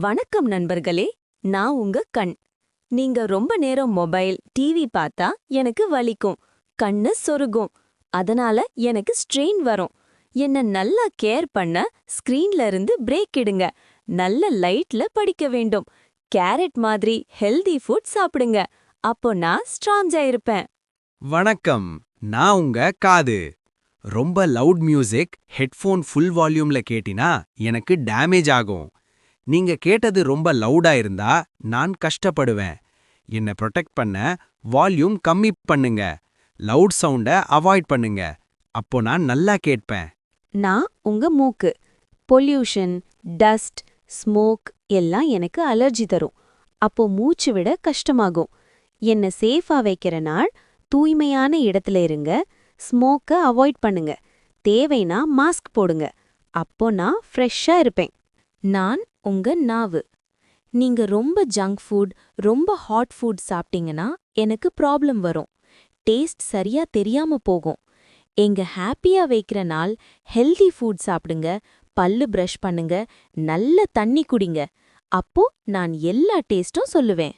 வணக்கம் நண்பர்களே. நான் உங்க கண். நீங்க ரொம்ப நேரம் மொபைல், டிவி பார்த்தா எனக்கு வலிக்கும், கண்ணு சொருகும். அதனால எனக்கு ஸ்ட்ரெயின் வரும். என்ன நல்லா கேர் பண்ண ஸ்கிரீன்ல இருந்து பிரேக் எடுங்க. நல்ல லைட்ல படிக்க வேண்டும். கேரட் மாதிரி ஹெல்தி ஃபுட் சாப்பிடுங்க. அப்போ நான் ஸ்ட்ராங்கா இருப்பேன். வணக்கம். நான் உங்க காது. ரொம்ப லவுட் மியூசிக் ஹெட்ஃபோன் ஃபுல் வால்யூம்ல கேட்டினா எனக்கு டேமேஜ் ஆகும். நீங்க கேட்டது ரொம்ப லவுடா இருந்தா நான் கஷ்டப்படுவேன். என்ன ப்ரொடெக்ட் பண்ண வால்யூம் கம்மி பண்ணுங்க. லவுட் சவுண்ட அவாய்ட் பண்ணுங்க. அப்போ நான் நல்லா கேட்பேன். நான் உங்க மூக்கு. பொல்யூஷன், டஸ்ட், ஸ்மோக் எல்லாம் எனக்கு அலர்ஜி தரும். அப்போ மூச்சு விட கஷ்டமாகும். என்ன சேஃபா வைக்கிற நாள் தூய்மையான இடத்துல இருங்க. ஸ்மோக்க அவாய்ட் பண்ணுங்க. தேவைனா மாஸ்க் போடுங்க. அப்போ நான் ஃப்ரெஷ்ஷா இருப்பேன். நான் உங்க நாவு. நீங்க ரொம்ப ஜங்க் ஃபுட், ரொம்ப ஹாட் ஃபுட் சாப்பிட்டீங்கன்னா எனக்கு ப்ராப்ளம் வரும். டேஸ்ட் சரியா தெரியாம போகும். எங்க ஹாப்பியா வைக்கிற நாள் ஹெல்தி ஃபுட் சாப்பிடுங்க. பல்லு பிரஷ் பண்ணுங்க. நல்ல தண்ணி குடிங்க. அப்போ நான் எல்லா டேஸ்டும் சொல்லுவேன்.